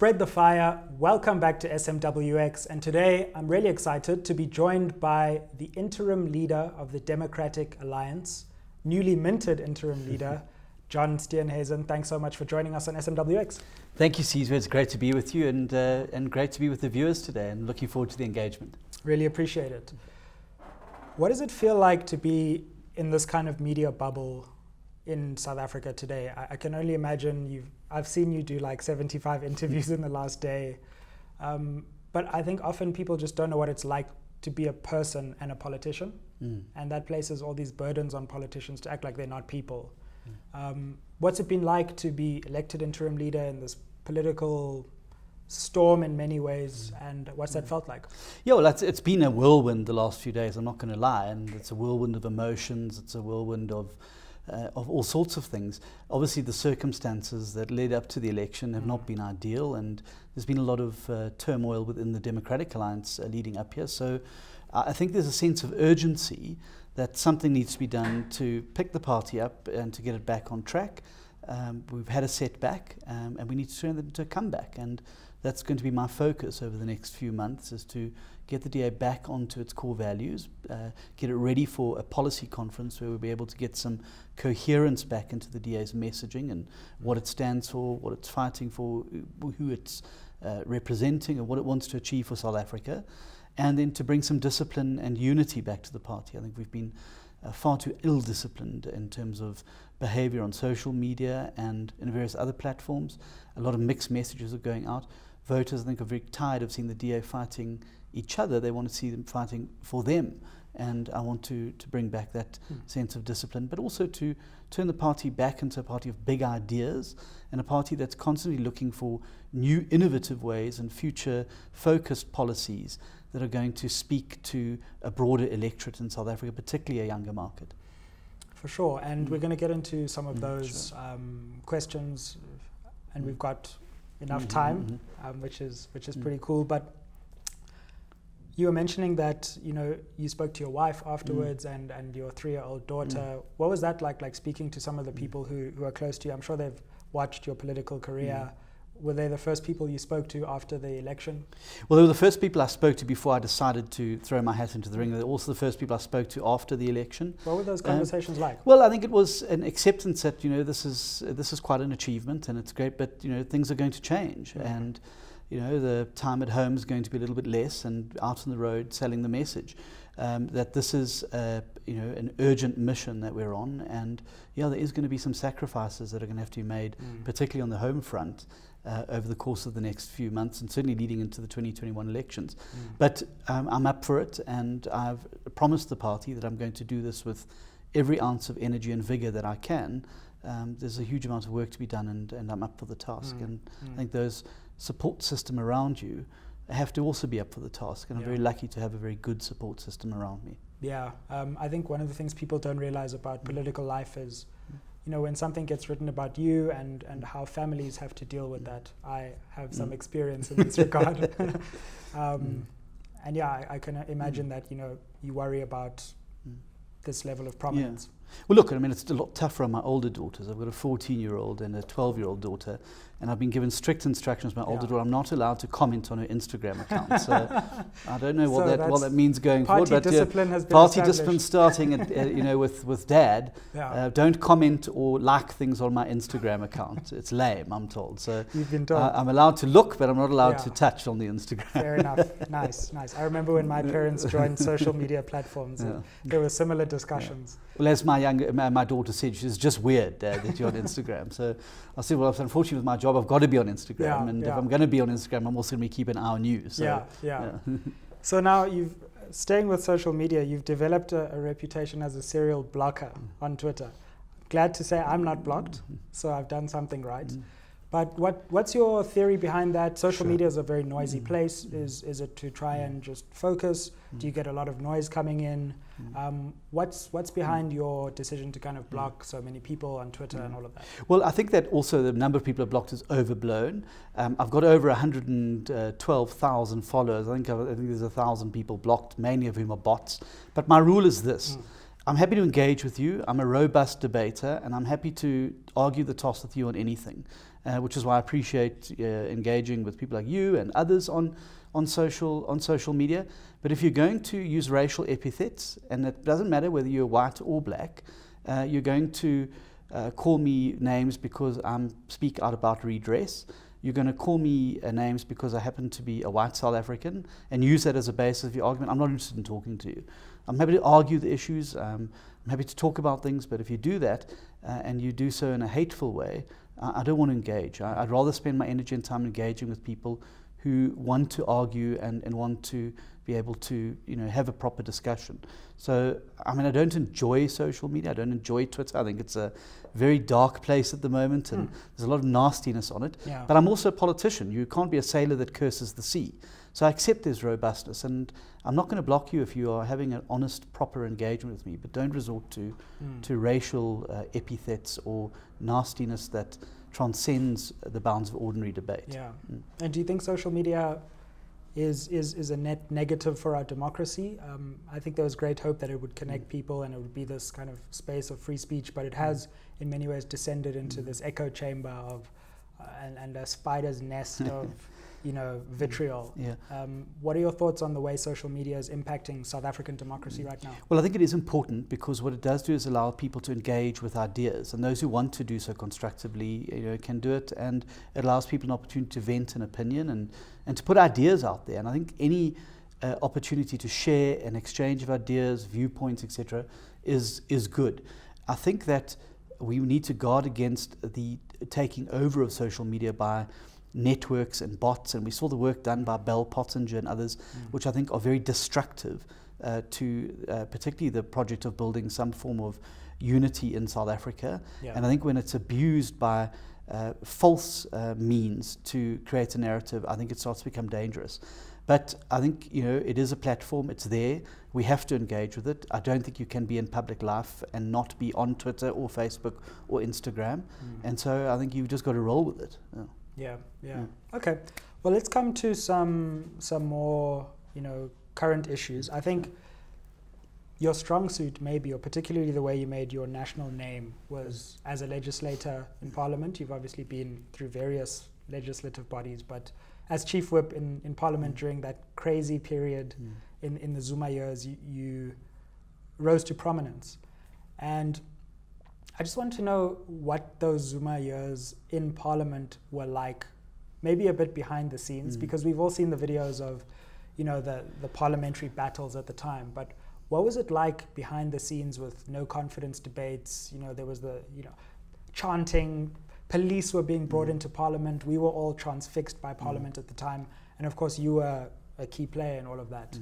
Spread the fire. Welcome back to SMWX, and today I'm really excited to be joined by the interim leader of the Democratic Alliance, newly minted interim leader, John Steenhuisen. Thanks so much for joining us on SMWX. Thank you, Caesar. It's great to be with you and great to be with the viewers today, and looking forward to the engagement. Really appreciate it. What does it feel like to be in this kind of media bubble in South Africa today? I can only imagine I've seen you do like 75 interviews in the last day. But I think often people just don't know what it's like to be a person and a politician. And that places all these burdens on politicians to act like they're not people. What's it been like to be elected interim leader in this political storm in many ways, and what's that felt like? Yeah, well, it's been a whirlwind the last few days, I'm not going to lie, and it's a whirlwind of emotions, it's a whirlwind of all sorts of things. Obviously, the circumstances that led up to the election have not been ideal, and there's been a lot of turmoil within the Democratic Alliance leading up here. So I think there's a sense of urgency that something needs to be done to pick the party up and to get it back on track. We've had a setback, and we need to turn it into a comeback. And that's going to be my focus over the next few months, is to get the DA back onto its core values, get it ready for a policy conference where we'll be able to get some coherence back into the DA's messaging and what it stands for, what it's fighting for, who it's representing, and what it wants to achieve for South Africa, and then to bring some discipline and unity back to the party. I think we've been far too ill-disciplined in terms of behavior on social media and in various other platforms. A lot of mixed messages are going out. Voters, I think, are very tired of seeing the DA fighting each other. They want to see them fighting for them. And I want to bring back that sense of discipline, but also to turn the party back into a party of big ideas and a party that's constantly looking for new innovative ways and future-focused policies that are going to speak to a broader electorate in South Africa, particularly a younger market. For sure, and we're going to get into some of those questions, and we've got enough time, which is pretty cool. But you were mentioning that you spoke to your wife afterwards and your 3-year-old daughter. What was that like speaking to some of the people who are close to you? I'm sure they've watched your political career. Were they the first people you spoke to after the election? Well, they were the first people I spoke to before I decided to throw my hat into the ring. They were also the first people I spoke to after the election. What were those conversations like? Well, I think it was an acceptance that this is quite an achievement and it's great, but things are going to change, and the time at home is going to be a little bit less, and out on the road selling the message that this is an urgent mission that we're on, and there is going to be some sacrifices that are going to have to be made, particularly on the home front, over the course of the next few months, and certainly leading into the 2021 elections. But I'm up for it, and I've promised the party that I'm going to do this with every ounce of energy and vigor that I can. There's a huge amount of work to be done, and I'm up for the task. And I think those support system around you have to also be up for the task, and I'm very lucky to have a very good support system around me. Yeah, I think one of the things people don't realize about political life is when something gets written about you and how families have to deal with that. I have some experience in this regard. And yeah, I can imagine that you worry about this level of prominence. Well, look, I mean, it's a lot tougher on my older daughters. I've got a 14-year-old and a 12-year-old daughter, and I've been given strict instructions by my older daughter. I'm not allowed to comment on her Instagram account. So I don't know what that means going forward. But discipline has been party discipline starting at with Dad. Don't comment or like things on my Instagram account. It's lame, I'm told. So you've been told. I'm allowed to look, but I'm not allowed to touch on the Instagram. Fair enough. Nice. I remember when my parents joined social media platforms. There were similar discussions. Well, as my daughter said, she's just weird, Dad, that you're on Instagram. So I said, well, unfortunately with my job, I've got to be on Instagram. And if I'm going to be on Instagram, I'm also going to be keeping an eye on you. So, So now staying with social media, you've developed a reputation as a serial blocker on Twitter. Glad to say I'm not blocked, so I've done something right. But what's your theory behind that? Social media is a very noisy place. Is it to try and just focus? Do you get a lot of noise coming in? What's behind your decision to kind of block so many people on Twitter and all of that? Well, I think that also the number of people blocked is overblown. I've got over 112,000 followers. I think there's 1,000 people blocked, many of whom are bots. But my rule is this. I'm happy to engage with you. I'm a robust debater, and I'm happy to argue the toss with you on anything. which is why I appreciate engaging with people like you and others on social media. But if you're going to use racial epithets, and it doesn't matter whether you're white or black, you're going to call me names because I speak out about redress. You're going to call me names because I happen to be a white South African and use that as a basis of your argument. I'm not interested in talking to you. I'm happy to argue the issues. I'm happy to talk about things. But if you do that and you do so in a hateful way, I don't want to engage. I'd rather spend my energy and time engaging with people who want to argue and want to be able to, have a proper discussion. So, I mean, I don't enjoy social media. I don't enjoy Twitter. I think it's a very dark place at the moment, and there's a lot of nastiness on it. Yeah. But I'm also a politician. You can't be a sailor that curses the sea. So I accept there's robustness, and I'm not going to block you if you are having an honest, proper engagement with me, but don't resort to racial epithets or nastiness that transcends the bounds of ordinary debate. Yeah. And do you think social media is a net negative for our democracy? I think there was great hope that it would connect people and it would be this kind of space of free speech, but it has in many ways descended into this echo chamber of and a spider's nest of vitriol. Yeah. What are your thoughts on the way social media is impacting South African democracy right now? Well, I think it is important because what it does do is allow people to engage with ideas, and those who want to do so constructively, can do it, and it allows people an opportunity to vent an opinion and to put ideas out there. And I think any opportunity to share an exchange of ideas, viewpoints, etc., is good. I think that we need to guard against the taking over of social media by networks and bots, and we saw the work done by Bell Pottinger and others, which I think are very destructive to particularly the project of building some form of unity in South Africa. Yeah. And I think when it's abused by false means to create a narrative, I think it starts to become dangerous. But I think, it is a platform, it's there, we have to engage with it. I don't think you can be in public life and not be on Twitter or Facebook or Instagram. And so I think you've just got to roll with it. Yeah. Okay. Well, let's come to some more, current issues. I think your strong suit, maybe, or particularly the way you made your national name, was as a legislator in Parliament. You've obviously been through various legislative bodies, but as Chief Whip in Parliament during that crazy period in the Zuma years, you rose to prominence. And I just want to know what those Zuma years in Parliament were like, maybe a bit behind the scenes, because we've all seen the videos of, the parliamentary battles at the time. But what was it like behind the scenes with no confidence debates? There was the, chanting, police were being brought into Parliament. We were all transfixed by Parliament at the time. And of course, you were a key player in all of that.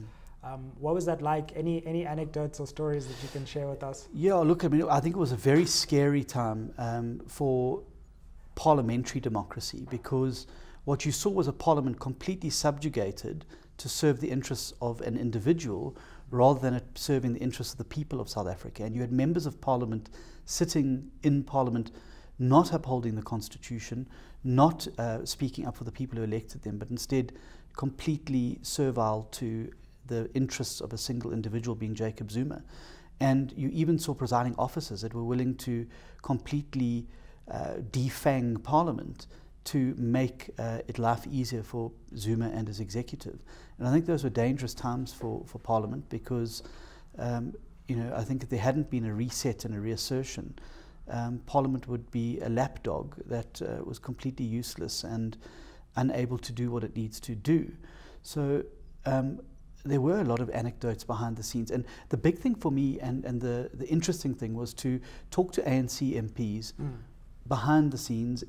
What was that like? Any anecdotes or stories that you can share with us? Yeah, look, I think it was a very scary time for parliamentary democracy, because what you saw was a parliament completely subjugated to serve the interests of an individual rather than it serving the interests of the people of South Africa. And you had members of Parliament sitting in Parliament not upholding the Constitution, not speaking up for the people who elected them, but instead completely servile to the interests of a single individual, being Jacob Zuma. And you even saw presiding officers that were willing to completely defang Parliament to make it life easier for Zuma and his executive. And I think those were dangerous times for Parliament, because I think if there hadn't been a reset and a reassertion, Parliament would be a lapdog that was completely useless and unable to do what it needs to do. So there were a lot of anecdotes behind the scenes. And the big thing for me and the interesting thing was to talk to ANC MPs behind the scenes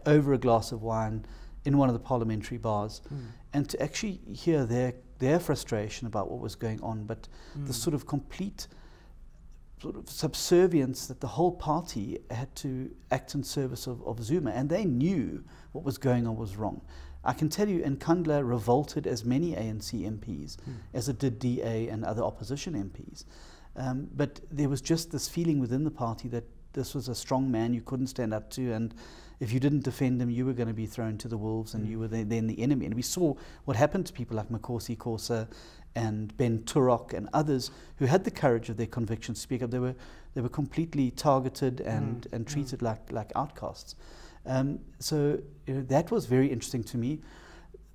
over a glass of wine in one of the parliamentary bars, and to actually hear their frustration about what was going on, but the sort of complete sort of subservience that the whole party had to act in service of Zuma, and they knew what was going on was wrong. I can tell you, Nkandla revolted as many ANC MPs as it did DA and other opposition MPs. But there was just this feeling within the party that this was a strong man you couldn't stand up to, and if you didn't defend him, you were going to be thrown to the wolves, and you were then the enemy. And we saw what happened to people like Makosi Khosa and Ben Turok and others who had the courage of their convictions to speak up. They were completely targeted and treated like outcasts. So that was very interesting to me.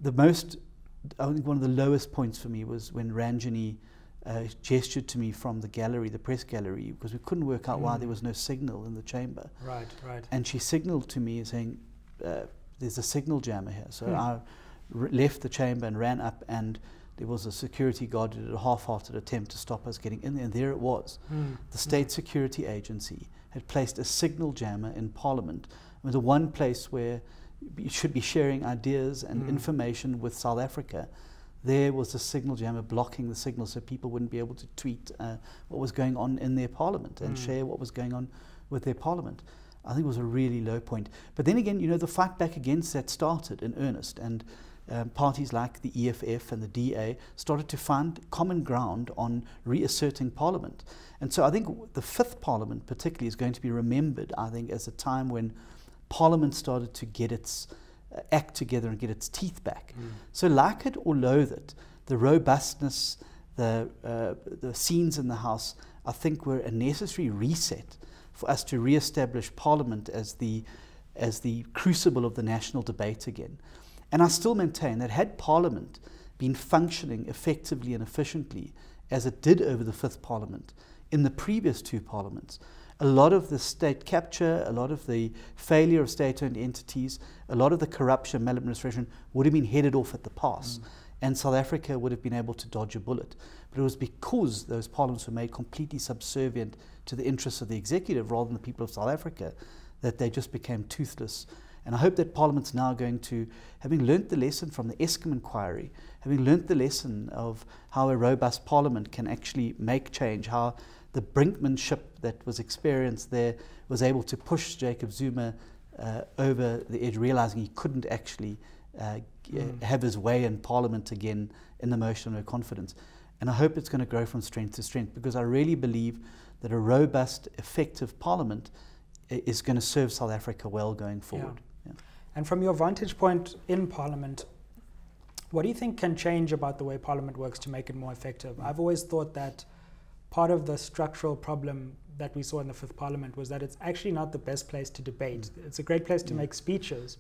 I think one of the lowest points for me was when Ranjani gestured to me from the gallery, the press gallery, because we couldn't work out why there was no signal in the chamber. Right. And she signaled to me saying, there's a signal jammer here. So I left the chamber and ran up, and there was a security guard who did a half-hearted attempt to stop us getting in there, and there it was. The State Security Agency had placed a signal jammer in Parliament. It was the one place where you should be sharing ideas and information with South Africa. There was a signal jammer blocking the signal so people wouldn't be able to tweet what was going on in their Parliament and share what was going on with their Parliament. I think it was a really low point. But then again, the fight back against that started in earnest, and parties like the EFF and the DA started to find common ground on reasserting Parliament. And so I think the fifth Parliament particularly is going to be remembered, I think, as a time when Parliament started to get its act together and get its teeth back. So like it or loathe it, the robustness, the scenes in the House, I think were a necessary reset for us to re-establish Parliament as the crucible of the national debate again. And I still maintain that had Parliament been functioning effectively and efficiently as it did over the fifth Parliament in the previous two Parliaments, a lot of the state capture, a lot of the failure of state-owned entities, a lot of the corruption, maladministration would have been headed off at the pass, and South Africa would have been able to dodge a bullet. But it was because those parliaments were made completely subservient to the interests of the executive rather than the people of South Africa that they just became toothless. And I hope that Parliament's now going to, having learnt the lesson from the Eskom inquiry, having learnt the lesson of how a robust Parliament can actually make change, how the brinkmanship that was experienced there was able to push Jacob Zuma over the edge, realizing he couldn't actually have his way in Parliament again in the motion of no confidence. And I hope it's going to grow from strength to strength, because I really believe that a robust, effective Parliament is going to serve South Africa well going forward. Yeah. And from your vantage point in Parliament, what do you think can change about the way Parliament works to make it more effective? I've always thought that part of the structural problem that we saw in the fifth Parliament was that it's actually not the best place to debate. It's a great place to make speeches,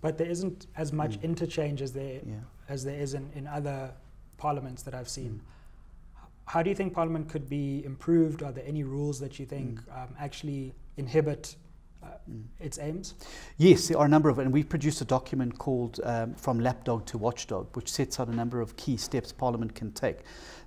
but there isn't as much interchange as there is in other parliaments that I've seen. How do you think Parliament could be improved? Are there any rules that you think actually inhibit its aims? Yes, there are a number of, and we've produced a document called From Lapdog to Watchdog, which sets out a number of key steps Parliament can take.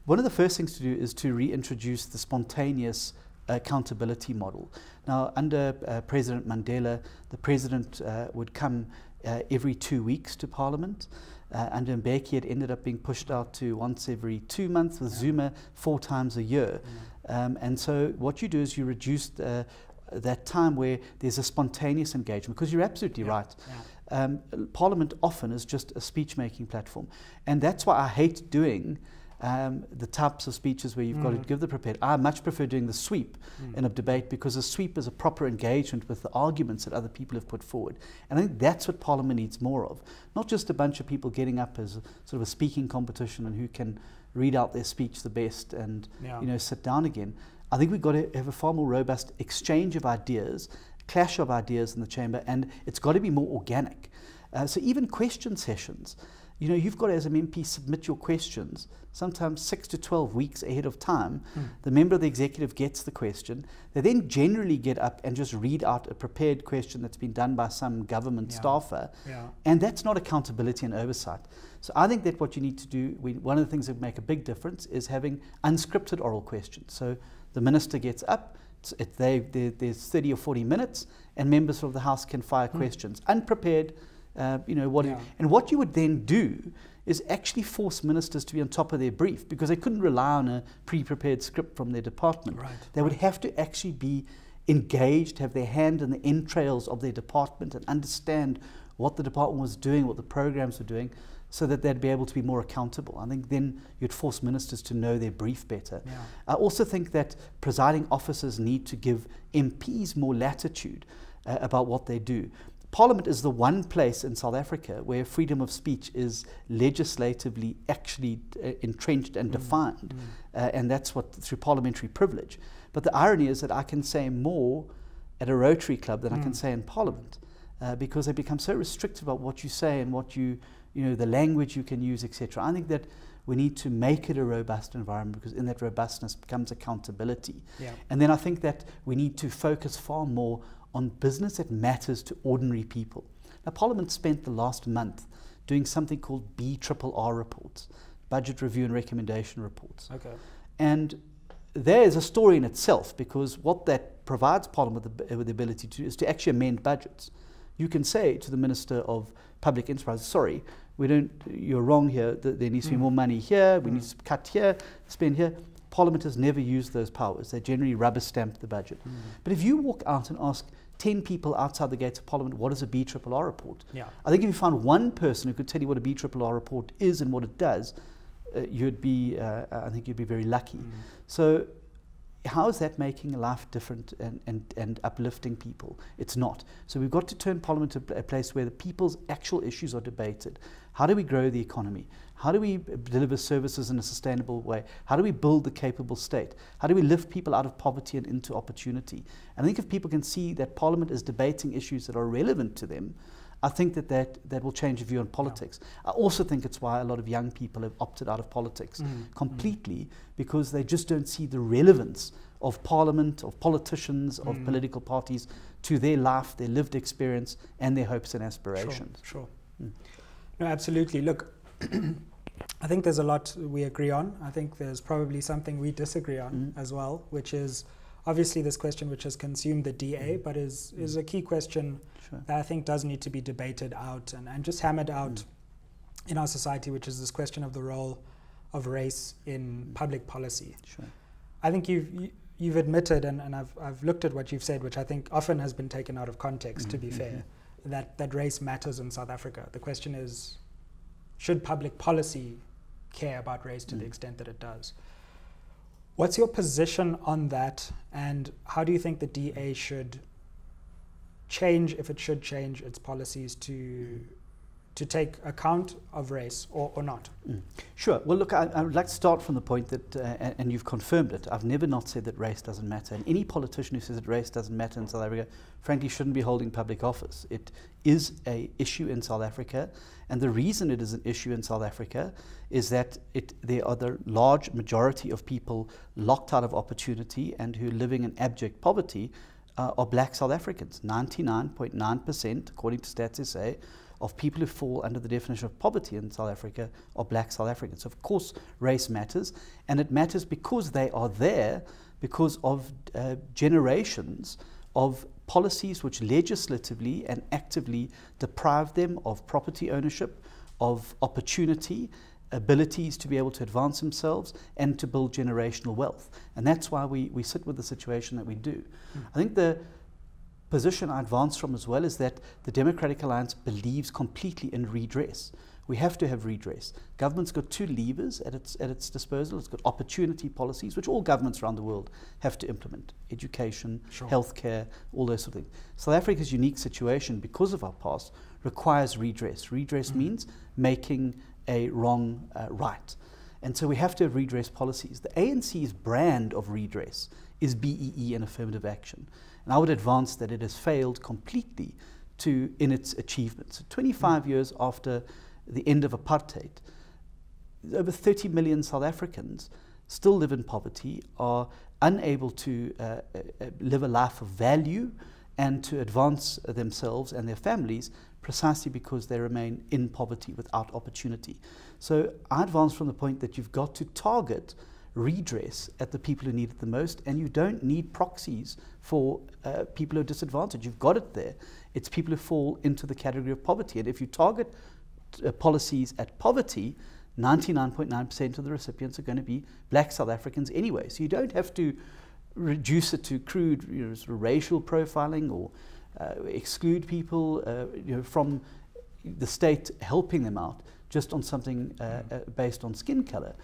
One of the first things to do is to reintroduce the spontaneous accountability model. Now, under President Mandela, the President would come every 2 weeks to Parliament. Under Mbeki, it ended up being pushed out to once every 2 months, with Zuma 4 times a year. And so what you do is you reduce that time where there's a spontaneous engagement, because you're absolutely right. Parliament often is just a speech-making platform. And that's why I hate doing the types of speeches where you've got to give the prepared. I much prefer doing the sweep in a debate, because a sweep is a proper engagement with the arguments that other people have put forward. And I think that's what Parliament needs more of. Not just a bunch of people getting up as sort of a speaking competition and who can read out their speech the best and sit down again. I think we've got to have a far more robust exchange of ideas, clash of ideas in the chamber, and it's got to be more organic. So even question sessions, you've got to, as an MP, submit your questions sometimes 6 to 12 weeks ahead of time. The member of the executive gets the question. They then generally get up and just read out a prepared question that's been done by some government staffer. And that's not accountability and oversight. So I think that what you need to do, one of the things that make a big difference is having unscripted oral questions. So the minister gets up, there's 30 or 40 minutes, and members of the House can fire questions, unprepared. And what you would then do is actually force ministers to be on top of their brief, because they couldn't rely on a pre-prepared script from their department. They would have to actually be engaged, have their hand in the entrails of their department and understand what the department was doing, what the programs were doing, so that they'd be able to be more accountable. I think then you'd force ministers to know their brief better. I also think that presiding officers need to give MPs more latitude about what they do. Parliament is the one place in South Africa where freedom of speech is legislatively actually entrenched and defined, and that's through parliamentary privilege. But the irony is that I can say more at a Rotary Club than I can say in Parliament. because they become so restrictive about what you say and what you know, the language you can use, etc. I think that we need to make it a robust environment, because in that robustness comes accountability. Yeah. And then I think that we need to focus far more on business that matters to ordinary people. Now, Parliament spent the last month doing something called BRRR reports, Budget Review and Recommendation reports. Okay. And there is a story in itself, because what that provides Parliament with the ability to do is to actually amend budgets. You can say to the Minister of Public Enterprise, sorry, you're wrong here, there needs to be more money here, we need to cut here, spend here. Parliament has never used those powers. They generally rubber stamp the budget. But if you walk out and ask 10 people outside the gates of Parliament, what is a BRRR report? Yeah. I think if you found one person who could tell you what a BRRR report is and what it does, I think you'd be very lucky. So how is that making life different and uplifting people? It's not. So we've got to turn Parliament to a place where the people's actual issues are debated. How do we grow the economy? How do we deliver services in a sustainable way? How do we build the capable state? How do we lift people out of poverty and into opportunity? And I think if people can see that Parliament is debating issues that are relevant to them, I think that will change the view on politics. I also think it's why a lot of young people have opted out of politics completely, because they just don't see the relevance of Parliament, of politicians, of political parties to their life, their lived experience, and their hopes and aspirations. Sure. No, absolutely. Look, I think there's a lot we agree on. I think there's probably something we disagree on as well, which is obviously this question which has consumed the DA, but is a key question that I think does need to be debated out and just hammered out in our society, which is this question of the role of race in public policy. I think you've admitted, and I've looked at what you've said, which I think often has been taken out of context, to be fair, that race matters in South Africa. The question is, should public policy care about race to the extent that it does? What's your position on that, and how do you think the DA should change, if it should change its policies to take account of race or not? Sure. Well, look, I would like to start from the point that, and you've confirmed it, I've never not said that race doesn't matter. And any politician who says that race doesn't matter in South Africa, frankly, shouldn't be holding public office. It is an issue in South Africa. And the reason it is an issue in South Africa is that there are the large majority of people locked out of opportunity and who are living in abject poverty are black South Africans. 99.9%, according to Stats SA, of people who fall under the definition of poverty in South Africa are black South Africans. So of course, race matters, and it matters because they are there because of generations of policies which legislatively and actively deprive them of property ownership, of opportunity, abilities to be able to advance themselves and to build generational wealth. And that's why we sit with the situation that we do. I think the position I advance from as well is that the Democratic Alliance believes completely in redress. We have to have redress. Government's got two levers at its disposal. It's got opportunity policies, which all governments around the world have to implement. Education, healthcare, all those sort of things. South Africa's unique situation, because of our past, requires redress. Redress means making a wrong right. And so we have to have redress policies. The ANC's brand of redress is BEE and affirmative action. And I would advance that it has failed completely in its achievements. 25 years after the end of apartheid, over 30 million South Africans still live in poverty, are unable to live a life of value and to advance themselves and their families precisely because they remain in poverty without opportunity. So I advance from the point that you've got to target redress at the people who need it the most, and you don't need proxies for people who are disadvantaged. You've got it there. It's people who fall into the category of poverty. And if you target policies at poverty, 99.9% of the recipients are going to be black South Africans anyway. So you don't have to reduce it to crude sort of racial profiling or exclude people from the state helping them out just on something based on skin color.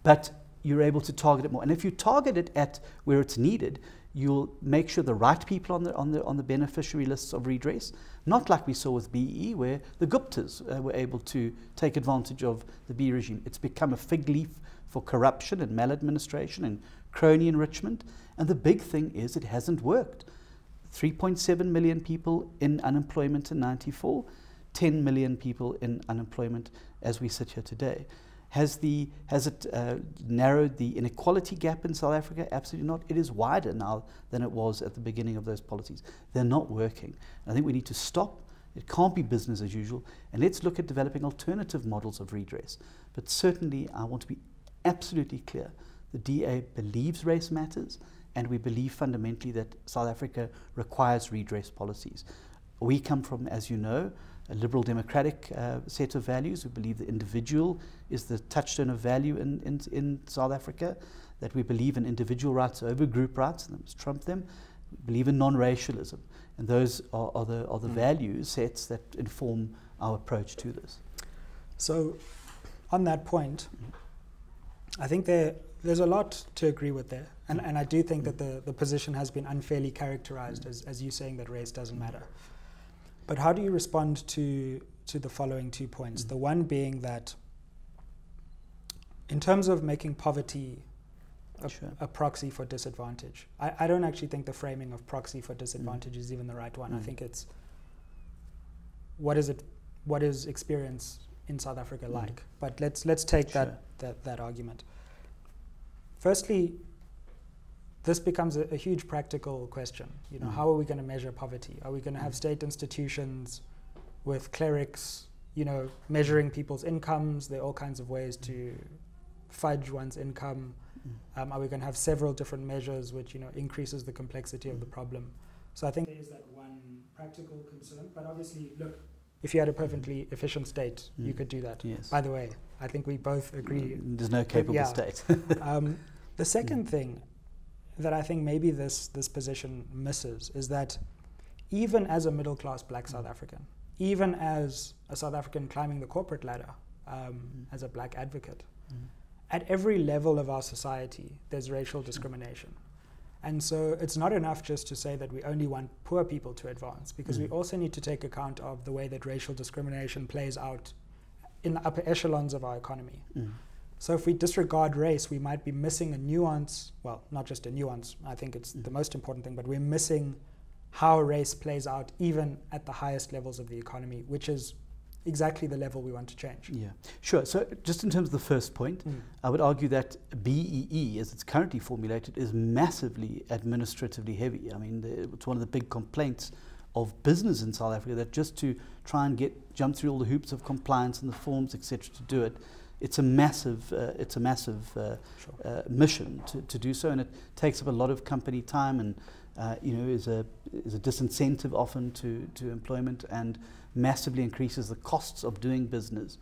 But you're able to target it more. And if you target it at where it's needed, you'll make sure the right people on the beneficiary lists of redress, not like we saw with BE, where the Guptas were able to take advantage of the B regime. It's become a fig leaf for corruption and maladministration and crony enrichment. And the big thing is it hasn't worked. 3.7 million people in unemployment in 94, 10 million people in unemployment as we sit here today. Has it narrowed the inequality gap in South Africa? Absolutely not. It is wider now than it was at the beginning of those policies. They're not working. And I think we need to stop. It can't be business as usual. And let's look at developing alternative models of redress. But certainly, I want to be absolutely clear. The DA believes race matters, and we believe fundamentally that South Africa requires redress policies. We come from, as you know, a liberal democratic set of values. We believe the individual is the touchstone of value in South Africa, that we believe in individual rights over group rights, and that must trump them. We believe in non-racialism, and those are the value sets that inform our approach to this. So on that point, I think there's a lot to agree with there, and I do think that the position has been unfairly characterized as you saying that race doesn't matter. But how do you respond to the following 2 points? The one being that in terms of making poverty a proxy for disadvantage, I don't actually think the framing of proxy for disadvantage is even the right one. I think it's what is experience in South Africa like? But let's take that argument. Firstly, this becomes a huge practical question. You know, how are we going to measure poverty? Are we going to have state institutions with clerics, you know, measuring people's incomes? There are all kinds of ways to fudge one's income. Are we going to have several different measures which, you know, increases the complexity of the problem? So I think there is that one practical concern. But obviously, look, if you had a perfectly efficient state, you could do that. Yes. By the way, I think we both agree. There's no capable state. The second thing that I think maybe this position misses is that even as a middle-class black South African, even as a South African climbing the corporate ladder, as a black advocate, at every level of our society, there's racial discrimination. And so it's not enough just to say that we only want poor people to advance, because we also need to take account of the way that racial discrimination plays out in the upper echelons of our economy. So if we disregard race, we might be missing a nuance, well, not just a nuance, I think it's the most important thing, but we're missing how race plays out even at the highest levels of the economy, which is exactly the level we want to change. Yeah, sure. So just in terms of the first point, I would argue that BEE, as it's currently formulated, is massively administratively heavy. I mean, it's one of the big complaints of business in South Africa, that just to try and jump through all the hoops of compliance and the forms, etc., to do it, it's a massive mission to do so, and it takes up a lot of company time, and you know, is a disincentive often to employment, and massively increases the costs of doing business,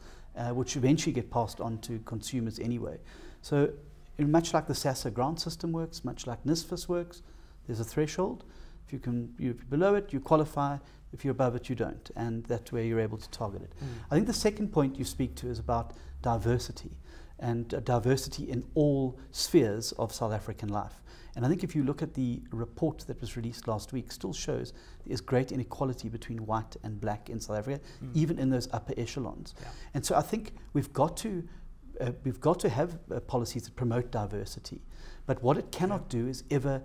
which eventually get passed on to consumers anyway. So much like the SASSA grant system works, much like NSFAS works, there's a threshold. If you're below it, you qualify. If you're above it, you don't, and that's where you're able to target it. I think the second point you speak to is about diversity, and diversity in all spheres of South African life. And I think if you look at the report that was released last week, still shows there's great inequality between white and black in South Africa, even in those upper echelons. And so I think we've got to have policies that promote diversity, but what it cannot do is ever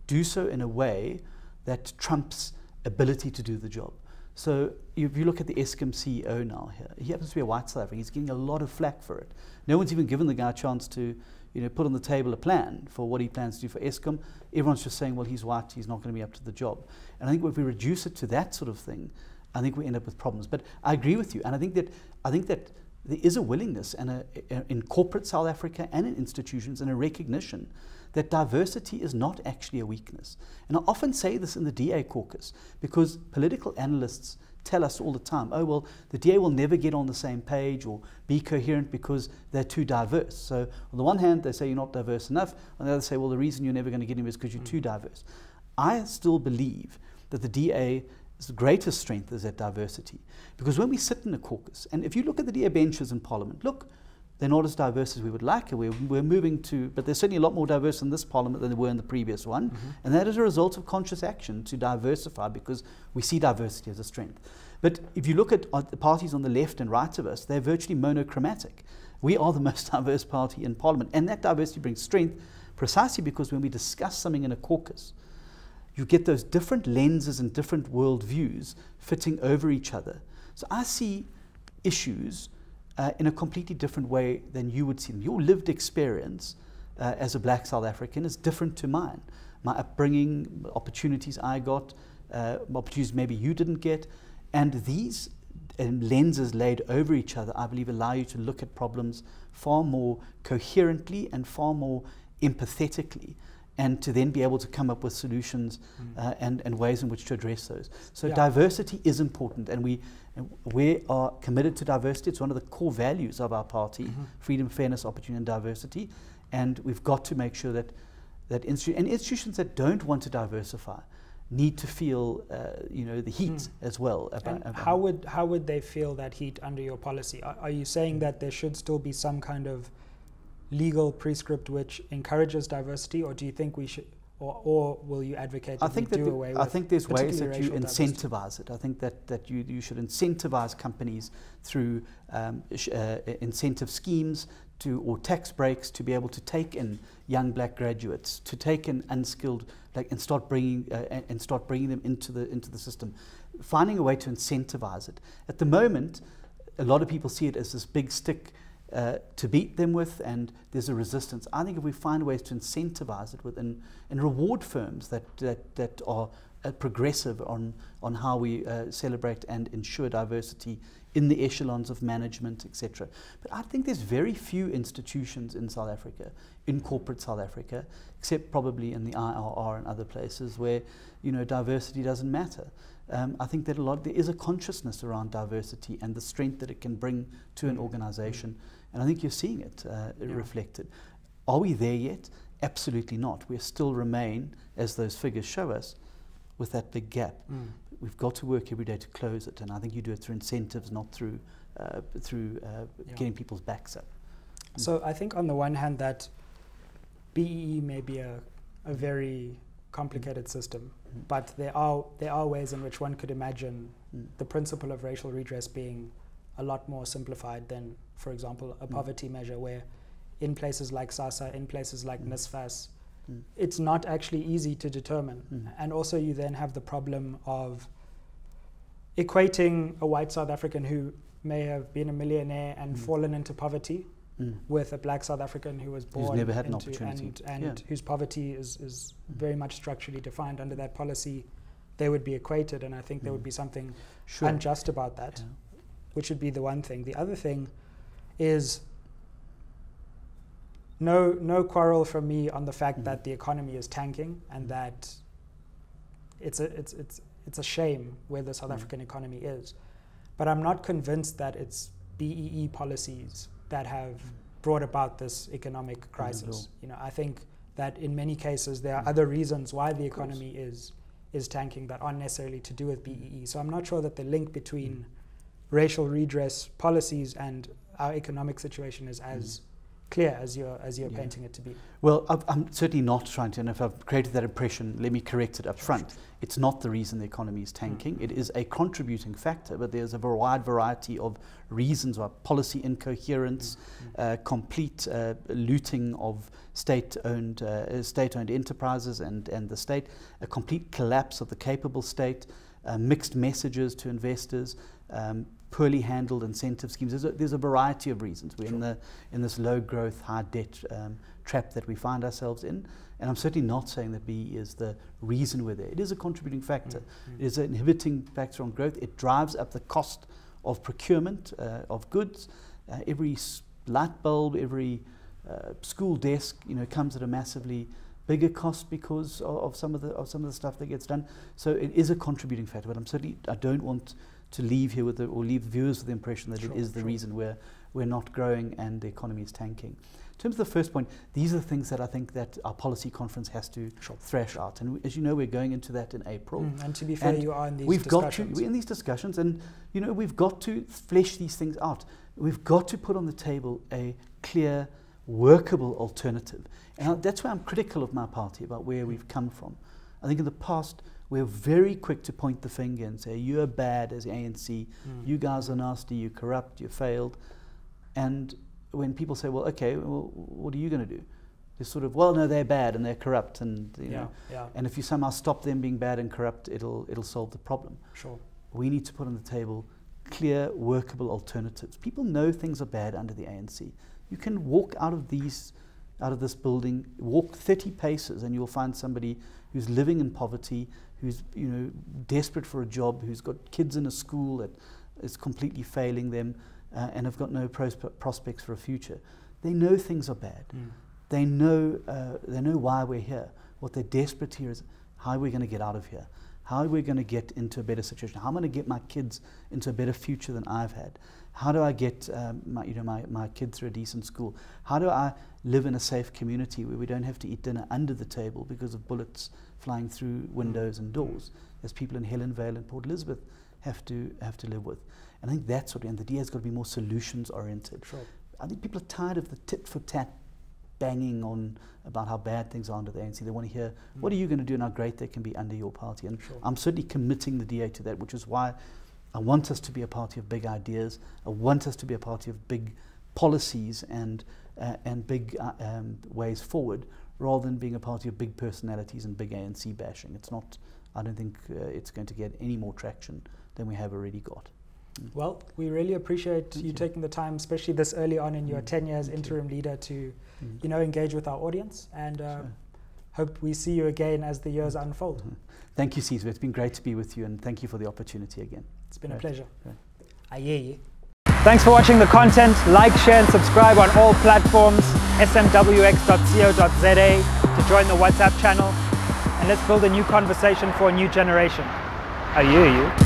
do so in a way that trumps ability to do the job. So if you look at the Eskom CEO now here, he happens to be a white South African. He's getting a lot of flack for it. No one's even given the guy a chance to, you know, put on the table a plan for what he plans to do for Eskom. Everyone's just saying, well, he's white, he's not going to be up to the job. And I think if we reduce it to that sort of thing, I think we end up with problems. But I agree with you, and I think that there is a willingness in corporate South Africa and in institutions, and a recognition that diversity is not actually a weakness. And I often say this in the DA caucus, because political analysts tell us all the time, oh, well, the DA will never get on the same page or be coherent because they're too diverse. So on the one hand, they say you're not diverse enough. On the other, say, well, the reason you're never going to get him is because you're too diverse. I still believe that the DA's greatest strength is that diversity. Because when we sit in a caucus, and if you look at the DA benches in Parliament, look, they're not as diverse as we would like, and we're moving to, but they're certainly a lot more diverse in this Parliament than they were in the previous one, and that is a result of conscious action to diversify, because we see diversity as a strength. But if you look at the parties on the left and right of us, they're virtually monochromatic. We are the most diverse party in Parliament, and that diversity brings strength precisely because when we discuss something in a caucus, you get those different lenses and different worldviews fitting over each other. So I see issues in a completely different way than you would see them. Your lived experience as a black South African is different to mine. My upbringing, opportunities I got, opportunities maybe you didn't get, and these lenses laid over each other, I believe, allow you to look at problems far more coherently and far more empathetically, and to then be able to come up with solutions and ways in which to address those. So diversity is important, and we are committed to diversity. It's one of the core values of our party, freedom, fairness, opportunity, and diversity. And we've got to make sure that institutions that don't want to diversify need to feel the heat as well. How would they feel that heat under your policy? Are you saying that there should still be some kind of legal prescript which encourages diversity, or do you think we should, or will you advocate that we do away with? I think there's ways that you diversity? incentivize it. I think that you should incentivize companies through incentive schemes or tax breaks to be able to take in young black graduates, to take in unskilled, and start bringing them into the system, finding a way to incentivize it. At the moment, a lot of people see it as this big stick to beat them with, and there's a resistance. I think if we find ways to incentivize it and reward firms that are progressive on how we celebrate and ensure diversity in the echelons of management, etc. But I think there's very few institutions in South Africa, in corporate South Africa, except probably in the IRR and other places where diversity doesn't matter. I think that there is a consciousness around diversity and the strength that it can bring to an organization, and I think you're seeing it reflected. Are we there yet? Absolutely not. We still remain, as those figures show us, with that big gap. We've got to work every day to close it, and I think you do it through incentives, not through getting people's backs up. So I think on the one hand that BEE may be a very complicated system, but there are ways in which one could imagine the principle of racial redress being a lot more simplified than, for example, a poverty measure, where in places like SASSA, in places like NSFAS, it's not actually easy to determine. And also you then have the problem of equating a white South African who may have been a millionaire and fallen into poverty with a black South African who was born who's never had an into opportunity and whose poverty is very much structurally defined. Under that policy, they would be equated, and I think there would be something unjust about that, which would be the one thing. The other thing is no quarrel from me on the fact that the economy is tanking and that it's a shame where the South African economy is. But I'm not convinced that it's BEE policies that have brought about this economic crisis. I think that in many cases there are other reasons why the economy is tanking that aren't necessarily to do with BEE. So I'm not sure that the link between racial redress policies and our economic situation is as clear as you're painting it to be. Well, I'm certainly not trying to, and if I've created that impression, let me correct it up front. It's not the reason the economy is tanking. It is a contributing factor, but there's a wide variety of reasons, or policy incoherence, complete looting of state-owned enterprises and the state, a complete collapse of the capable state, mixed messages to investors, poorly handled incentive schemes. There's a variety of reasons. We're in this low growth, high debt trap that we find ourselves in. And I'm certainly not saying that BEE is the reason we're there. It is a contributing factor. It is an inhibiting factor on growth. It drives up the cost of procurement of goods. Every light bulb, every school desk, comes at a massively bigger cost because of some of the stuff that gets done. So it is a contributing factor. But I don't want to leave here with or leave viewers with the impression that it is the reason we're not growing and the economy is tanking. In terms of the first point, these are the things that I think that our policy conference has to thrash out. And as you know, we're going into that in April. And to be fair, you are in these discussions. We're in these discussions, and we've got to flesh these things out. We've got to put on the table a clear, workable alternative. And that's why I'm critical of my party about where we've come from. I think in the past, we're very quick to point the finger and say, you're bad as ANC, you guys are nasty, you're corrupt, you failed. And when people say, well, okay, well, what are you going to do? They're sort of, well, no, they're bad and they're corrupt, and you know, yeah. and if you somehow stop them being bad and corrupt, it'll solve the problem. Sure. We need to put on the table clear, workable alternatives. People know things are bad under the ANC. You can walk out of this building, walk 30 paces, and you'll find somebody who's living in poverty, who's desperate for a job, who's got kids in a school that is completely failing them, and have got no prospects for a future. They know things are bad. They know why we're here. What they're desperate here is how are we going to get out of here? How are we going to get into a better situation? How am I going to get my kids into a better future than I've had? How do I get my kid through a decent school? How do I live in a safe community where we don't have to eat dinner under the table because of bullets flying through windows and doors, as people in Helen Vale and Port Elizabeth have to live with? And I think that's what, and the DA has got to be more solutions oriented. Sure. I think people are tired of the tit for tat banging on about how bad things are under the ANC. They want to hear, what are you going to do and how great they can be under your party? And I'm certainly committing the DA to that, which is why I want us to be a party of big ideas. I want us to be a party of big policies and big ways forward, rather than being a party of big personalities and big ANC bashing. It's not, I don't think it's going to get any more traction than we have already got. Well, we really appreciate you taking the time, especially this early on in your tenure as interim leader, to engage with our audience, and hope we see you again as the years unfold. Thank you, Caesar. It's been great to be with you, and thank you for the opportunity again. It's been a pleasure. Ayeye. Thanks for watching the content. Like, share and subscribe on all platforms, smwx.co.za to join the WhatsApp channel, and let's build a new conversation for a new generation. Ayeye.